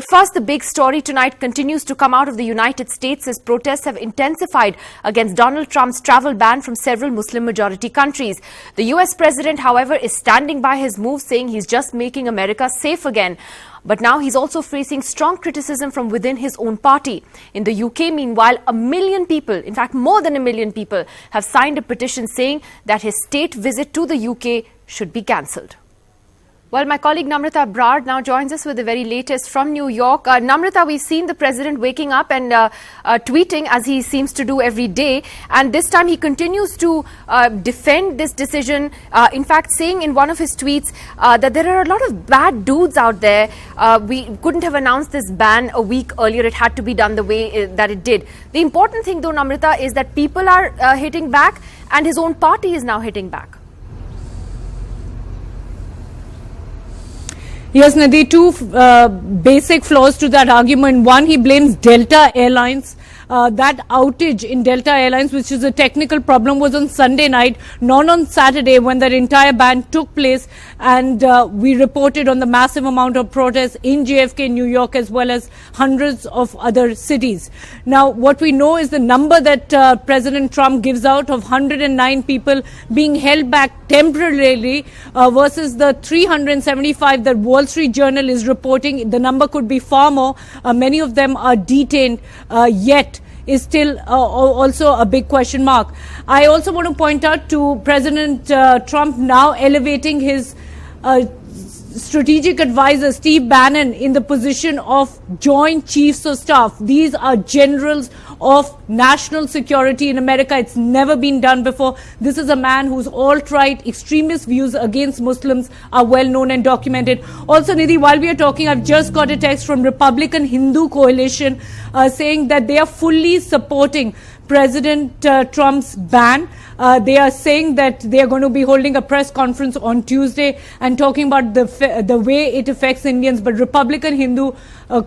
first, the big story tonight continues to come out of the United States as protests have intensified against Donald Trump's travel ban from several Muslim-majority countries. The US president, however, is standing by his move, saying he's just making America safe again. But now he's also facing strong criticism from within his own party. In the UK, meanwhile, 1 million people, in fact more than 1 million people, have signed a petition saying that his state visit to the UK should be cancelled. Well, my colleague Namrata Brar now joins us with the very latest from New York. Namrata, we've seen the president waking up and tweeting, as he seems to do every day. And this time he continues to defend this decision, in fact saying in one of his tweets that there are a lot of bad dudes out there. We couldn't have announced this ban a week earlier. It had to be done the way that it did. The important thing, though, Namrata, is that people are hitting back and his own party is now hitting back. Yes, Nidhi, two basic flaws to that argument. One, he blames Delta Airlines. That outage in Delta Airlines, which is a technical problem, was on Sunday night, not on Saturday when that entire ban took place. And we reported on the massive amount of protests in JFK, New York, as well as hundreds of other cities. Now, what we know is the number that President Trump gives out of 109 people being held back temporarily versus the 375 that Wall Street Journal is reporting. The number could be far more. Many of them are detained yet. Is still also a big question mark. I also want to point out to President Trump now elevating his strategic advisor Steve Bannon in the position of Joint Chiefs of Staff. These are generals of national security in America. It's never been done before. This is a man whose alt-right extremist views against Muslims are well known and documented. Also, Nidhi, while we are talking, I've just got a text from Republican Hindu Coalition saying that they are fully supporting President Trump's ban. They are saying that they are going to be holding a press conference on Tuesday and talking about the way it affects Indians. But Republican Hindu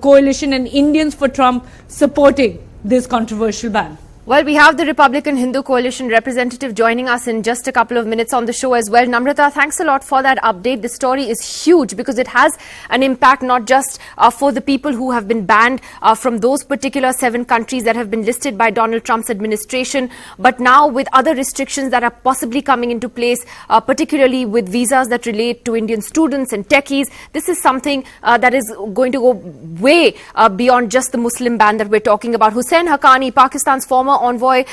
Coalition and Indians for Trump supporting this controversial ban. Well, we have the Republican Hindu Coalition representative joining us in just a couple of minutes on the show as well. Namrata, thanks a lot for that update. The story is huge because it has an impact not just for the people who have been banned from those particular 7 countries that have been listed by Donald Trump's administration, but now with other restrictions that are possibly coming into place, particularly with visas that relate to Indian students and techies. This is something that is going to go way beyond just the Muslim ban that we're talking about. Hussain Haqqani, Pakistan's former envoy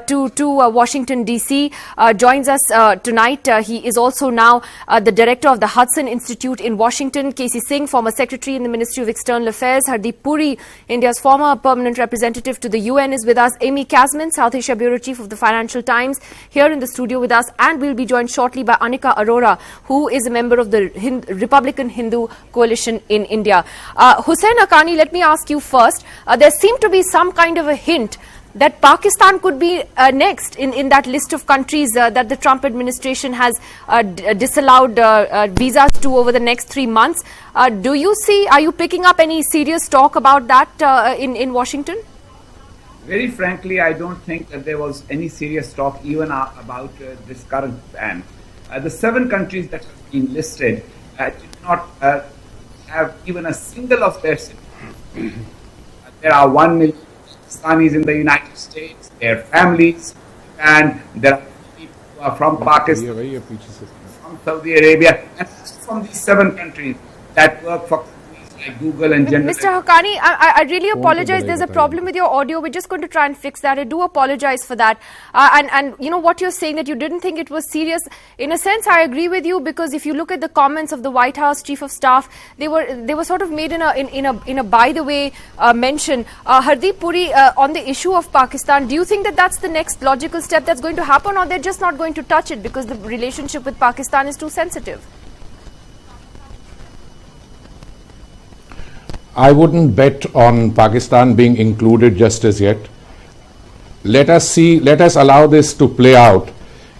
to Washington, D.C., joins us tonight. He is also now the director of the Hudson Institute in Washington. K.C. Singh, former secretary in the Ministry of External Affairs. Hardeep Puri, India's former permanent representative to the UN, is with us. Amy Kasman, South Asia Bureau Chief of the Financial Times, here in the studio with us. And we'll be joined shortly by Anika Arora, who is a member of the Republican Hindu Coalition in India. Hussain Haqqani, let me ask you first. There seemed to be some kind of a hint that Pakistan could be next in that list of countries that the Trump administration has disallowed visas to over the next 3 months. Are you picking up any serious talk about that in Washington? Very frankly, I don't think that there was any serious talk even about this current ban. The 7 countries that have been listed did not have even a single of their citizens. There are 1 million Pakistanis in the United States, their families, and there are people who are from Pakistan, from Saudi Arabia, and from these 7 countries that work for companies like Google and General. Mr. Haqqani, I really apologize. There's a problem with your audio. We're just going to try and fix that. I do apologize for that. And you know what you're saying, that you didn't think it was serious. In a sense, I agree with you, because if you look at the comments of the White House Chief of Staff, they were sort of made in a by the way mention. Hardeep Puri, on the issue of Pakistan, do you think that that's the next logical step that's going to happen, or they're just not going to touch it because the relationship with Pakistan is too sensitive? I wouldn't bet on Pakistan being included just as yet. Let us allow this to play out.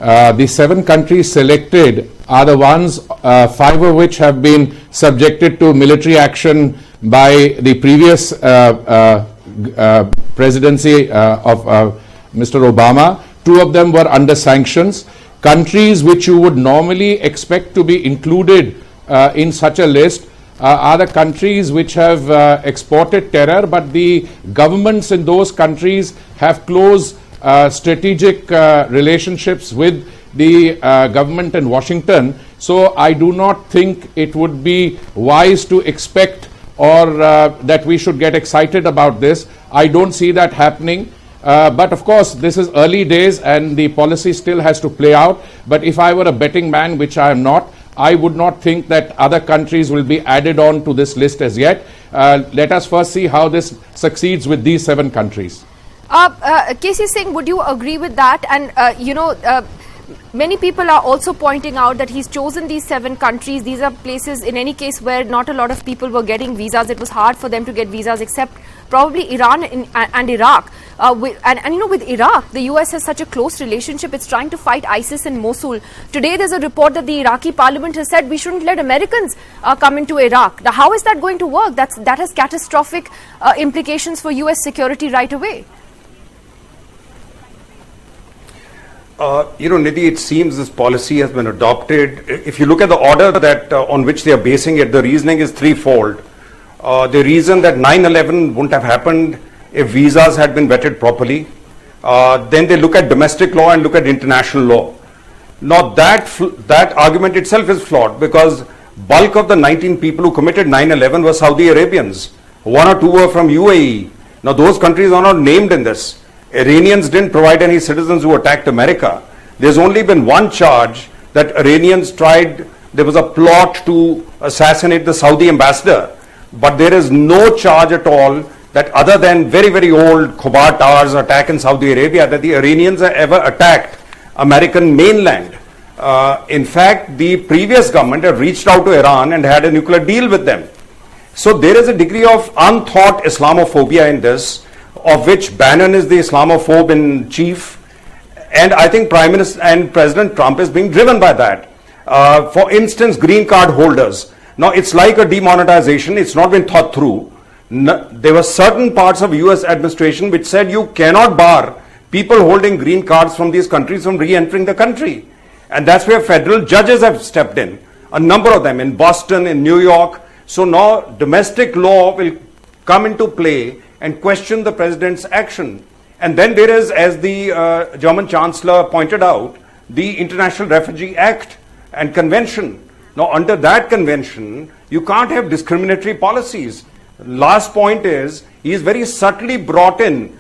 The 7 countries selected are the ones, 5 of which have been subjected to military action by the previous presidency of Mr. Obama. 2 of them were under sanctions. Countries which you would normally expect to be included in such a list are the countries which have exported terror, but the governments in those countries have close strategic relationships with the government in Washington. So I do not think it would be wise to expect or that we should get excited about this. I don't see that happening. But of course, this is early days and the policy still has to play out. But if I were a betting man, which I am not, I would not think that other countries will be added on to this list as yet. Let us first see how this succeeds with these 7 countries. K.C. Singh, would you agree with that? And, many people are also pointing out that he's chosen these 7 countries. These are places, in any case, where not a lot of people were getting visas. It was hard for them to get visas, except probably Iran and Iraq. With Iraq, the US has such a close relationship. It's trying to fight ISIS in Mosul. Today, there's a report that the Iraqi parliament has said we shouldn't let Americans come into Iraq. Now, how is that going to work? That has catastrophic implications for US security right away. Nidhi, it seems this policy has been adopted. If you look at the order that on which they are basing it, the reasoning is threefold. The reason that 9/11 wouldn't have happened if visas had been vetted properly. Then they look at domestic law and look at international law. Now that argument itself is flawed, because bulk of the 19 people who committed 9/11 were Saudi Arabians. 1 or 2 were from UAE. Now those countries are not named in this. Iranians didn't provide any citizens who attacked America. There's only been one charge that Iranians tried. There was a plot to assassinate the Saudi ambassador, but there is no charge at all that, other than very, very old Khobar Towers attack in Saudi Arabia, that the Iranians have ever attacked American mainland. In fact, the previous government had reached out to Iran and had a nuclear deal with them. So there is a degree of unthought Islamophobia in this, of which Bannon is the Islamophobe in chief, and I think Prime Minister and President Trump is being driven by that. For instance, green card holders. Now it's like a demonetization. It's not been thought through. There were certain parts of US administration which said you cannot bar people holding green cards from these countries from re-entering the country. And that's where federal judges have stepped in. A number of them in Boston, in New York. So now domestic law will come into play and question the president's action. And then there is, as the German Chancellor pointed out, the International Refugee Act and Convention. Now, under that convention, you can't have discriminatory policies. Last point is, he has very subtly brought in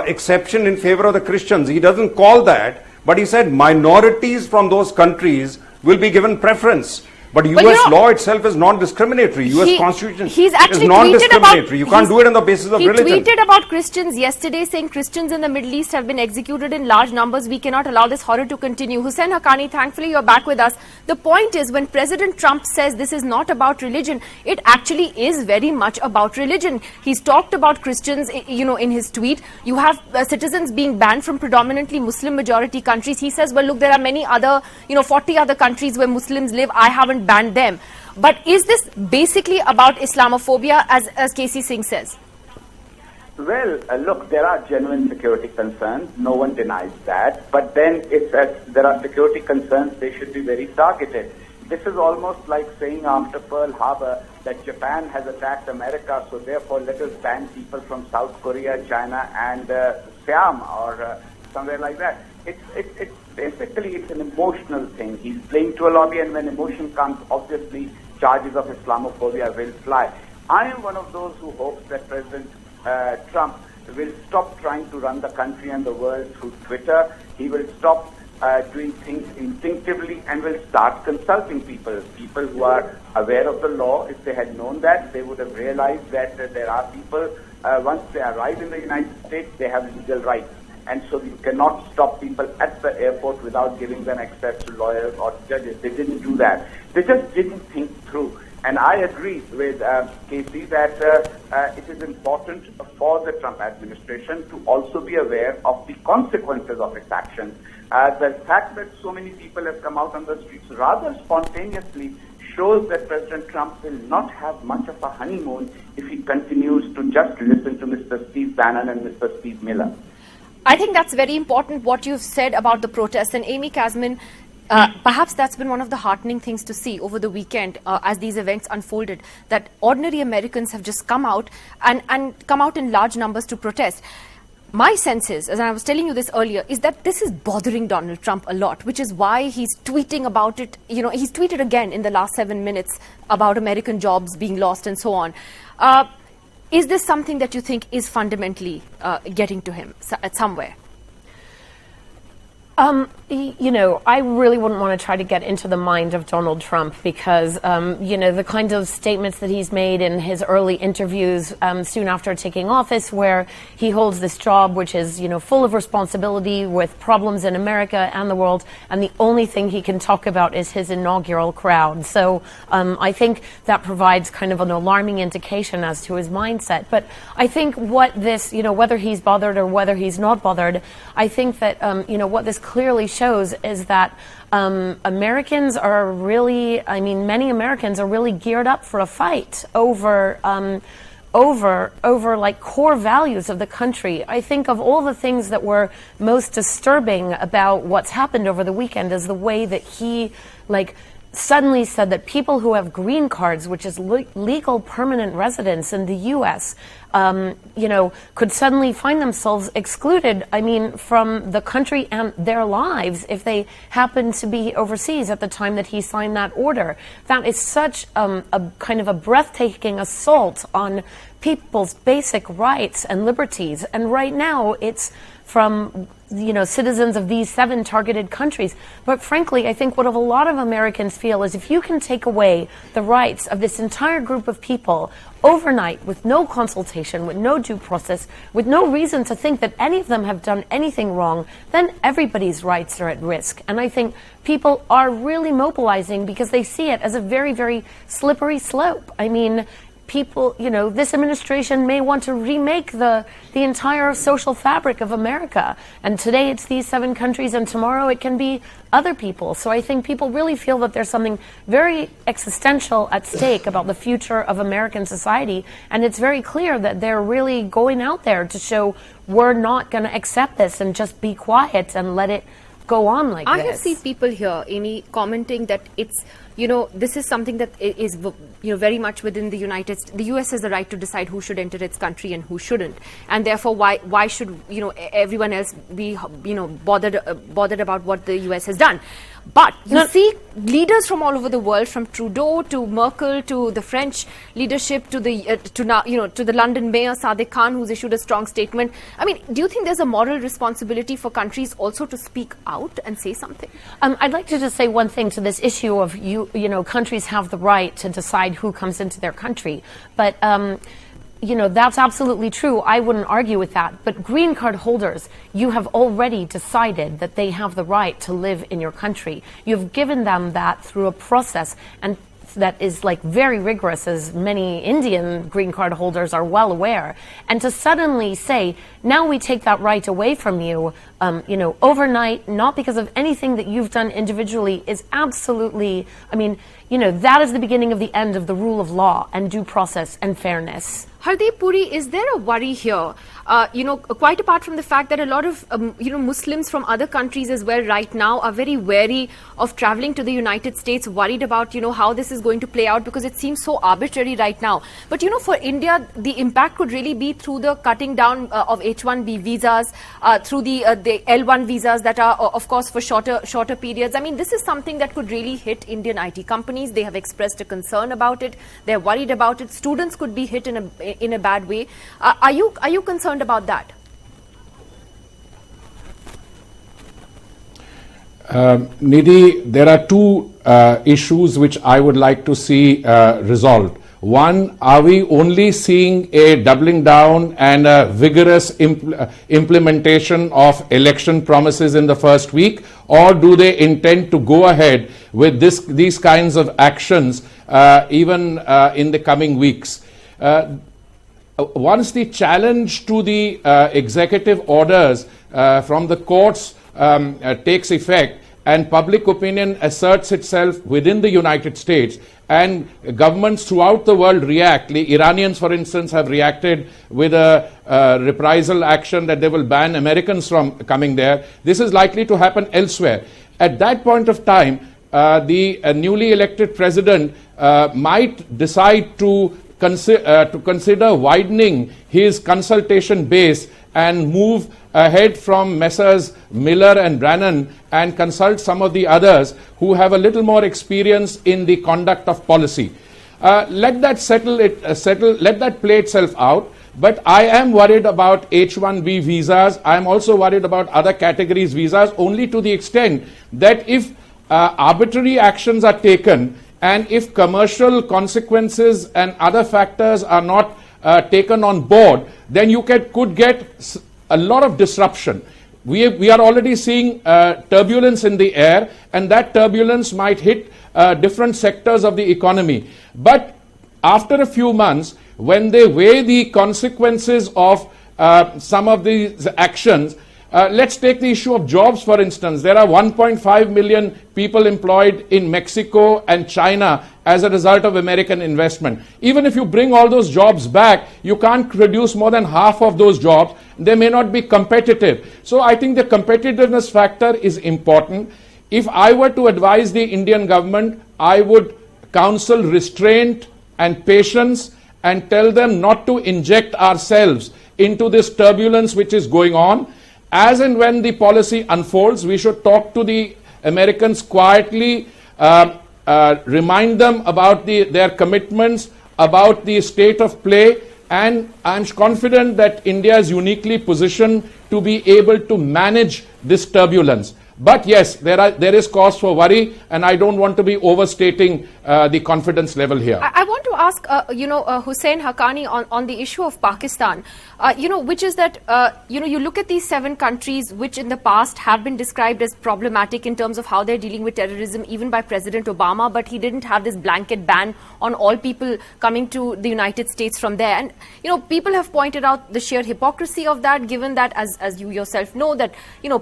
exception in favor of the Christians. He doesn't call that, but he said minorities from those countries will be given preference. But US law itself is non-discriminatory. US Constitution is non-discriminatory. You can't do it on the basis of religion. He tweeted about Christians yesterday, saying Christians in the Middle East have been executed in large numbers. We cannot allow this horror to continue. Hussain Haqqani, thankfully you're back with us. The point is, when President Trump says this is not about religion, it actually is very much about religion. He's talked about Christians, in his tweet. You have citizens being banned from predominantly Muslim majority countries. He says, well, look, there are many other, 40 other countries where Muslims live. I haven't banned them. But is this basically about Islamophobia, as K.C. Singh says? Well, look, there are genuine security concerns. No one denies that. But then if there are security concerns, they should be very targeted. This is almost like saying after Pearl Harbor that Japan has attacked America, so therefore let us ban people from South Korea, China, and Siam, or somewhere like that. It's basically, it's an emotional thing. He's playing to a lobby, and when emotion comes, obviously charges of Islamophobia will fly. I am one of those who hopes that President Trump will stop trying to run the country and the world through Twitter. He will stop doing things instinctively and will start consulting people who are aware of the law. If they had known that, they would have realized that there are people, once they arrive in the United States, they have legal rights. And so you cannot stop people at the airport without giving them access to lawyers or judges. They didn't do that. They just didn't think through. And I agree with Casey that it is important for the Trump administration to also be aware of the consequences of its actions. The fact that so many people have come out on the streets rather spontaneously shows that President Trump will not have much of a honeymoon if he continues to just listen to Mr. Steve Bannon and Mr. Steve Miller. I think that's very important what you've said about the protests. And Amy Kasman, Perhaps that's been one of the heartening things to see over the weekend as these events unfolded, that ordinary Americans have just come out and come out in large numbers to protest. My sense is, as I was telling you this earlier, is that this is bothering Donald Trump a lot, which is why he's tweeting about it. You know, he's tweeted again in the last 7 minutes about American jobs being lost and so on. Is this something that you think is fundamentally getting to him at somewhere? You know, I really wouldn't want to try to get into the mind of Donald Trump because, you know, the kind of statements that he's made in his early interviews soon after taking office, where he holds this job which is, you know, full of responsibility with problems in America and the world, and the only thing he can talk about is his inaugural crowd. So I think that provides kind of an alarming indication as to his mindset. But I think what this, you know, whether he's bothered or whether he's not bothered, I think that, you know, what this clearly shows is that Americans are really, I mean, many Americans are really geared up for a fight over like core values of the country. I think of all the things that were most disturbing about what's happened over the weekend is the way that he like suddenly said that people who have green cards, which is legal permanent residence in the U.S., you know, could suddenly find themselves excluded, I mean, from the country and their lives if they happen to be overseas at the time that he signed that order. That is such a kind of a breathtaking assault on people's basic rights and liberties. And right now it's from, you know, citizens of these 7 targeted countries. But frankly, I think what a lot of Americans feel is if you can take away the rights of this entire group of people overnight with no consultation, with no due process, with no reason to think that any of them have done anything wrong, then everybody's rights are at risk. And I think people are really mobilizing because they see it as a very, very slippery slope. I mean, people, you know, this administration may want to remake the entire social fabric of America. And today it's these 7 countries, and tomorrow it can be other people. So I think people really feel that there's something very existential at stake about the future of American society. And it's very clear that they're really going out there to show we're not going to accept this and just be quiet and let it go on like this. I have seen people here, Amy, commenting that it's, you know, this is something that is, you know, very much within the United States. The US has the right to decide who should enter its country and who shouldn't. And therefore, why should, you know, everyone else be, you know, bothered about what the US has done? But you see leaders from all over the world, from Trudeau to Merkel to the French leadership to the to the London mayor Sadiq Khan, who's issued a strong statement. I mean, do you think there's a moral responsibility for countries also to speak out and say something? I'd like to just say one thing to this issue of you know, countries have the right to decide who comes into their country, but you know, that's absolutely true. I wouldn't argue with that. But green card holders, you have already decided that they have the right to live in your country. You've given them that through a process and that is like very rigorous, as many Indian green card holders are well aware. And to suddenly say, now we take that right away from you, you know, overnight, not because of anything that you've done individually, is absolutely, I mean, you know, that is the beginning of the end of the rule of law and due process and fairness. Hardeep Puri, is there a worry here? You know, quite apart from the fact that a lot of, you know, Muslims from other countries as well right now are very wary of traveling to the United States, worried about, you know, how this is going to play out because it seems so arbitrary right now. But, you know, for India, the impact could really be through the cutting down of H-1B visas, through the L-1 visas that are, of course, for shorter periods. I mean, this is something that could really hit Indian IT companies. They have expressed a concern about it. They're worried about it. Students could be hit in a bad way. Are you concerned about that? Nidhi, there are 2 issues which I would like to see resolved. One, are we only seeing a doubling down and a vigorous implementation of election promises in the first week, or do they intend to go ahead with these kinds of actions even in the coming weeks? Once the challenge to the executive orders from the courts takes effect and public opinion asserts itself within the United States and governments throughout the world react, the Iranians, for instance, have reacted with a reprisal action that they will ban Americans from coming there. This is likely to happen elsewhere. at that point of time, the newly elected president might decide to consider widening his consultation base and move ahead from Messrs. Miller and Brannan and consult some of the others who have a little more experience in the conduct of policy. Let that let that play itself out. But I am worried about H-1B visas. I am also worried about other categories visas, only to the extent that if arbitrary actions are taken and if commercial consequences and other factors are not taken on board, then you could get a lot of disruption. We are already seeing turbulence in the air, and that turbulence might hit different sectors of the economy. But after a few months, when they weigh the consequences of some of these actions, let's take the issue of jobs, for instance. There are 1.5 million people employed in Mexico and China as a result of American investment. Even if you bring all those jobs back, you can't produce more than half of those jobs. They may not be competitive. So I think the competitiveness factor is important. If I were to advise the Indian government, I would counsel restraint and patience and tell them not to inject ourselves into this turbulence which is going on. As and when the policy unfolds, we should talk to the Americans quietly, remind them about their commitments, about the state of play, and I'm confident that India is uniquely positioned to be able to manage this turbulence. But yes, there is cause for worry, and I don't want to be overstating the confidence level here. I want to ask, Hussain Haqqani on the issue of Pakistan, which is that, you look at these 7 countries which in the past have been described as problematic in terms of how they're dealing with terrorism, even by President Obama, but he didn't have this blanket ban on all people coming to the United States from there. And, people have pointed out the sheer hypocrisy of that, given that, as you yourself know, that,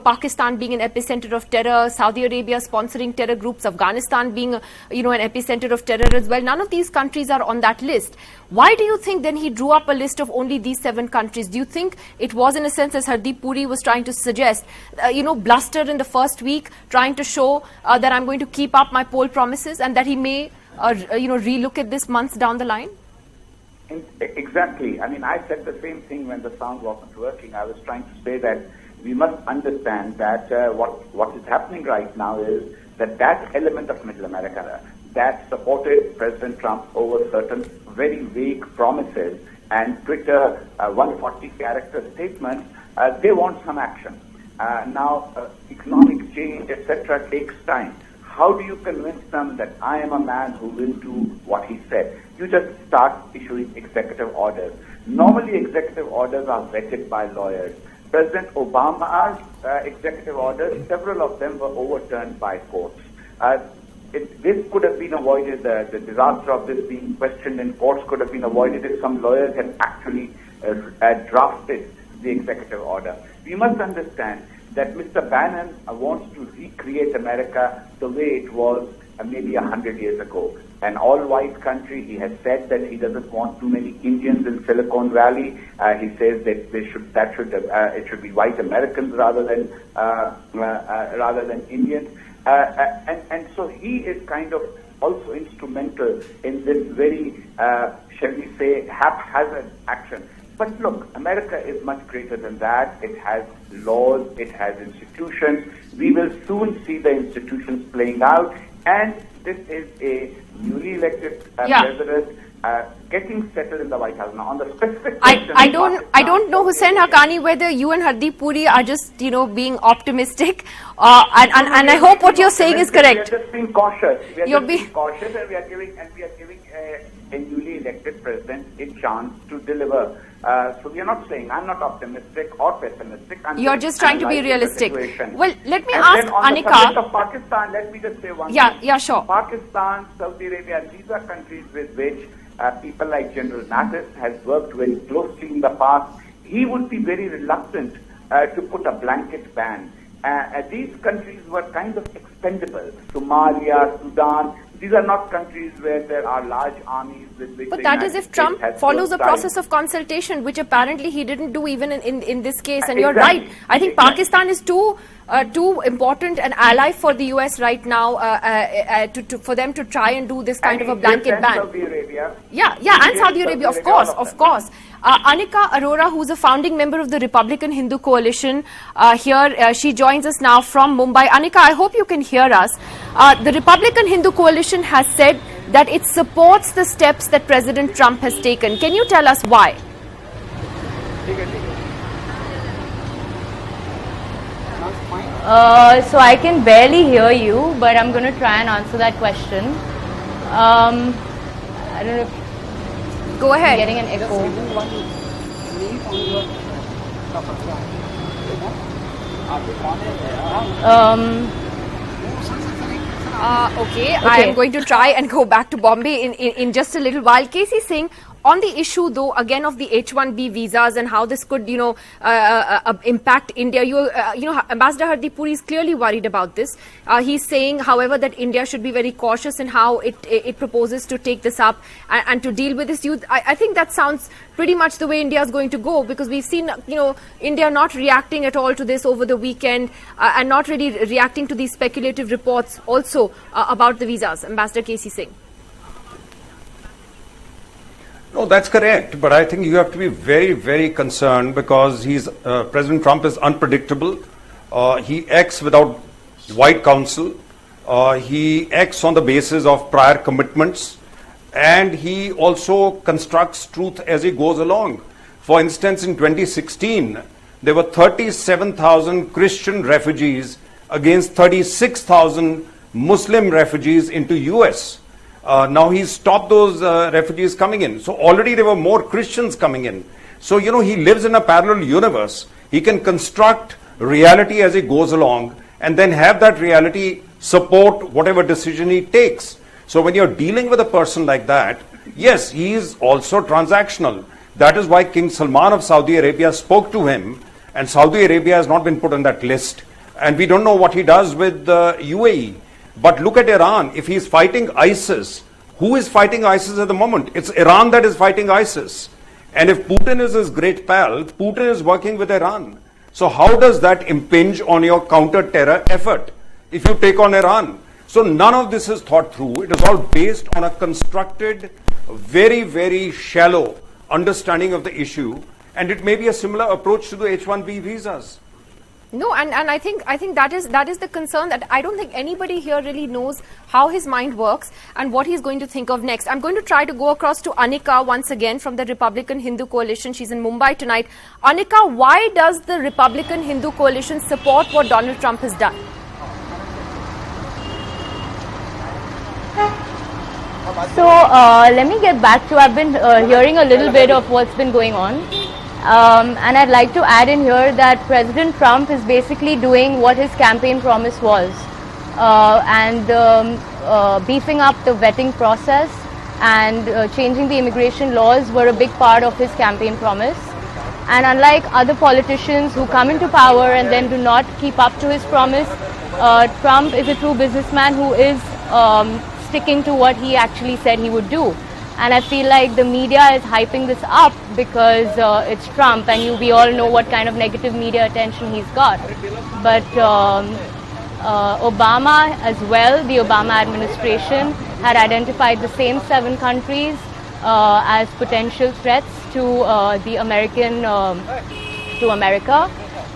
Pakistan being an epicenter of terror, Saudi Arabia sponsoring terror groups, Afghanistan being, an epicenter of terror as well. None of these countries are on that list. Why do you think then he drew up a list of only these 7 countries? Do you think it was in a sense, as Hardeep Puri was trying to suggest, bluster in the first week, trying to show that I'm going to keep up my poll promises, and that he may, relook at this months down the line? Exactly. I mean, I said the same thing when the sound wasn't working. I was trying to say that we must understand that what is happening right now is that element of Middle America that supported President Trump over certain very vague promises and Twitter 140-character statements, they want some action. Now, economic change, etc., takes time. How do you convince them that I am a man who will do what he said? You just start issuing executive orders. Normally, executive orders are vetted by lawyers. President Obama's executive orders, several of them were overturned by courts. This could have been avoided, the disaster of this being questioned in courts could have been avoided if some lawyers had actually drafted the executive order. We must understand that Mr. Bannon wants to recreate America the way it was maybe 100 years ago. An all-white country. He has said that he doesn't want too many Indians in Silicon Valley. He says that it should be white Americans rather than Indians. And so he is kind of also instrumental in this very, shall we say, haphazard action. But look, America is much greater than that. It has laws, it has institutions. We will soon see the institutions playing out. And this is a newly elected president getting settled in the White House. Now, on the specific question, I don't know, Hussain Haqqani, whether you and Hardeep Puri are just, being optimistic, and I hope what you're saying is correct. We are just being cautious. We are being cautious, and we are giving a newly elected president a chance to deliver. So we are not saying, I'm not optimistic or pessimistic. You're just trying to be realistic. Well, let me and ask then on Anika. The subject of Pakistan, let me just say one thing. Yeah, sure. Pakistan, Saudi Arabia, these are countries with which people like General Mattis has worked very closely in the past. He would be very reluctant to put a blanket ban. These countries were kind of expendable. Somalia, Sudan, these are not countries where there are large armies But that is if Trump follows the process of consultation, which apparently he didn't do even in this case. And you're right. I think Pakistan is too important an ally for the US right now for them to try and do this kind of a blanket ban. Saudi Arabia. Yeah, and Saudi Arabia, of course. Anika Arora, who's a founding member of the Republican Hindu Coalition, she joins us now from Mumbai. Anika, I hope you can hear us. The Republican Hindu Coalition has said that it supports the steps that President Trump has taken. Can you tell us why? So I can barely hear you, but I'm going to try and answer that question. I don't know if Go ahead. I'm getting an echo. Okay, I am going to try and go back to Bombay in just a little while. Casey Singh, on the issue though, again of the H-1B visas and how this could, impact India, Ambassador Hardeep Puri is clearly worried about this. He's saying, however, that India should be very cautious in how it proposes to take this up and to deal with this youth. I think that sounds pretty much the way India is going to go, because we've seen, India not reacting at all to this over the weekend and not really reacting to these speculative reports also about the visas. Ambassador Casey Singh. No, that's correct. But I think you have to be very, very concerned because President Trump is unpredictable. He acts without White Council. He acts on the basis of prior commitments. And he also constructs truth as he goes along. For instance, in 2016, there were 37,000 Christian refugees against 36,000 Muslim refugees into US. Now he's stopped those refugees coming in. So already there were more Christians coming in. So, he lives in a parallel universe. He can construct reality as he goes along and then have that reality support whatever decision he takes. So when you're dealing with a person like that, yes, he is also transactional. That is why King Salman of Saudi Arabia spoke to him, and Saudi Arabia has not been put on that list. And we don't know what he does with UAE. But look at Iran. If he's fighting ISIS, who is fighting ISIS at the moment? It's Iran that is fighting ISIS. And if Putin is his great pal, Putin is working with Iran. So how does that impinge on your counter-terror effort if you take on Iran? So none of this is thought through. It is all based on a constructed, very, very shallow understanding of the issue. And it may be a similar approach to the H-1B visas. No, and I think that is the concern, that I don't think anybody here really knows how his mind works and what he's going to think of next. I'm going to try to go across to Anika once again from the Republican Hindu Coalition. She's in Mumbai tonight. Anika, why does the Republican Hindu Coalition support what Donald Trump has done? So let me get back to, I've been hearing a little bit of what's been going on. And I'd like to add in here that President Trump is basically doing what his campaign promise was, and beefing up the vetting process and changing the immigration laws were a big part of his campaign promise. And unlike other politicians who come into power and then do not keep up to his promise, Trump is a true businessman who is sticking to what he actually said he would do. And I feel like the media is hyping this up because it's Trump, and we all know what kind of negative media attention he's got. But Obama as well, the Obama administration, had identified the same 7 countries as potential threats to America.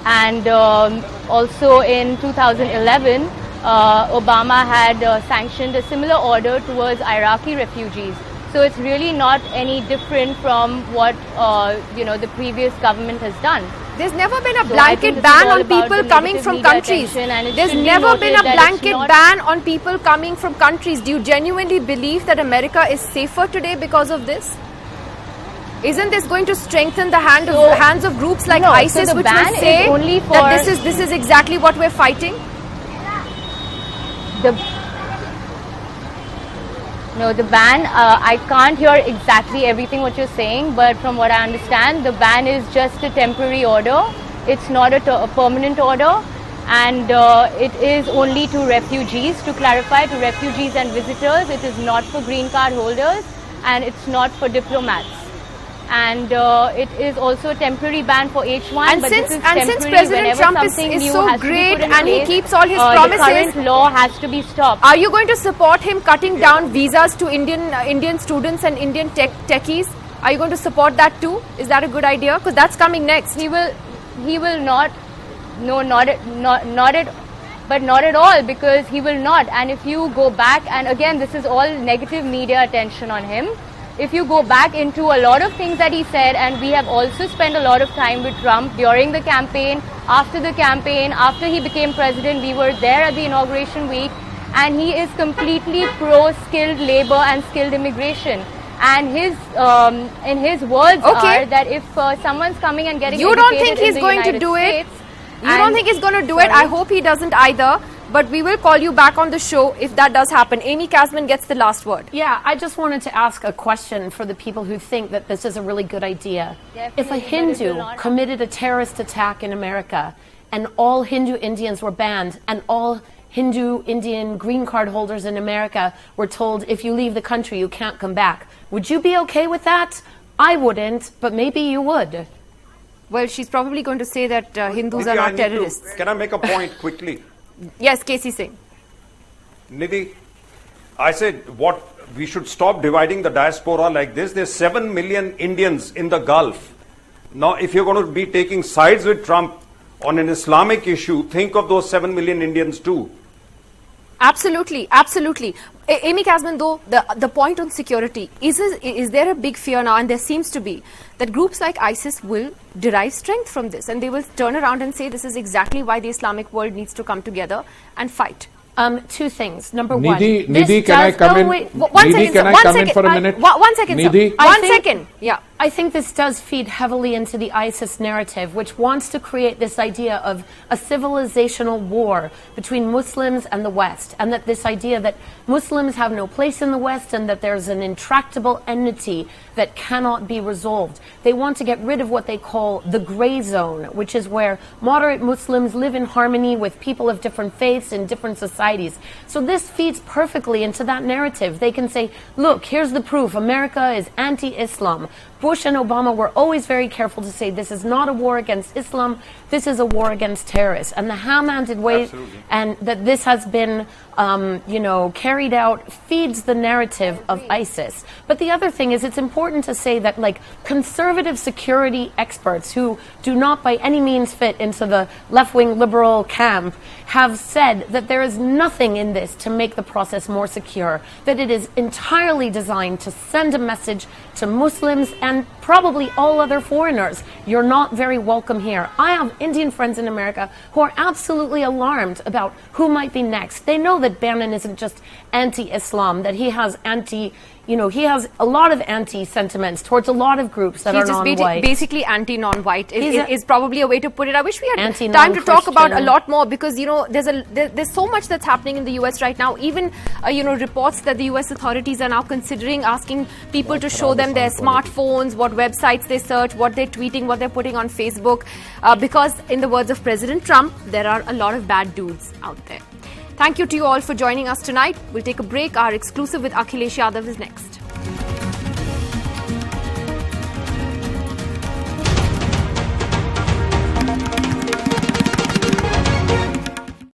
And also in 2011, Obama had sanctioned a similar order towards Iraqi refugees. So it's really not any different from what the previous government has done. There's never been a blanket ban on people coming from countries. There's never been a blanket ban on people coming from countries. Do you genuinely believe that America is safer today because of this? Isn't this going to strengthen the hands of groups like ISIS, so which will say that this is exactly what we're fighting? The ban, I can't hear exactly everything what you're saying, but from what I understand, the ban is just a temporary order. It's not a permanent order, and it is only to refugees, to clarify, to refugees and visitors. It is not for green card holders. and it's not for diplomats. And it is also a temporary ban for H1. And but since this is President Trump is so great and he keeps all his promises, the current law has to be stopped. are you going to support him cutting down visas to Indian students and Indian techies? Are you going to support that too? Is that a good idea? Because that's coming next. He will not. No, not at all, because he will not. And if you go back, and again, this is all negative media attention on him. If you go back into a lot of things that he said, and we have also spent a lot of time with Trump during the campaign, after he became president, we were there at the inauguration week, and he is completely pro-skilled labor and skilled immigration. And his words are that if someone's coming and getting you don't think he's going to do it? You don't think he's going to do it? I hope he doesn't either. But we will call you back on the show if that does happen. Amy Kasman gets the last word. Yeah, I just wanted to ask a question for the people who think that this is a really good idea. If a Hindu committed a terrorist attack in America and all Hindu Indians were banned and all Hindu Indian green card holders in America were told, if you leave the country, you can't come back, would you be okay with that? I wouldn't, but maybe you would. Well, she's probably going to say that Hindus are not terrorists. Can I make a point quickly? Yes, Casey Singh. Nidhi, I said what we should stop dividing the diaspora like this. There's 7 million Indians in the Gulf. Now, if you're going to be taking sides with Trump on an Islamic issue, think of those 7 million Indians too. Absolutely, absolutely. Amy Kasman, though, the point on security, is there a big fear now, and there seems to be, that groups like ISIS will derive strength from this, and they will turn around and say this is exactly why the Islamic world needs to come together and fight? Two things. Number one, Nidhi, can I come in? Nidhi, can I come in for a minute? One second, Nidhi? sir. One second. Yeah. I think this does feed heavily into the ISIS narrative, which wants to create this idea of a civilizational war between Muslims and the West, and that this idea that Muslims have no place in the West and that there's an intractable enmity that cannot be resolved. They want to get rid of what they call the gray zone, which is where moderate Muslims live in harmony with people of different faiths in different societies. So this feeds perfectly into that narrative. They can say, look, here's the proof. America is anti-Islam. Bush and Obama were always very careful to say this is not a war against Islam, this is a war against terrorists. And the ham-handed way and that this has been carried out feeds the narrative of ISIS. But the other thing is, it's important to say that, like, conservative security experts who do not by any means fit into the left-wing liberal camp have said that there is nothing in this to make the process more secure, that it is entirely designed to send a message to Muslims and probably all other foreigners. You're not very welcome here. I have Indian friends in America who are absolutely alarmed about who might be next. They know that Bannon isn't just anti-Islam, that he has he has a lot of anti-sentiments towards a lot of groups that are non-white. He's just basically anti-non-white is probably a way to put it. I wish we had time to talk about a lot more, because, there's so much that's happening in the US right now. Even, reports that the US authorities are now considering asking people to show them their smartphones, what websites they search, what they're tweeting, what they're putting on Facebook, because in the words of President Trump, there are a lot of bad dudes out there. Thank you to you all for joining us tonight. We'll take a break. Our exclusive with Akhilesh Yadav is next.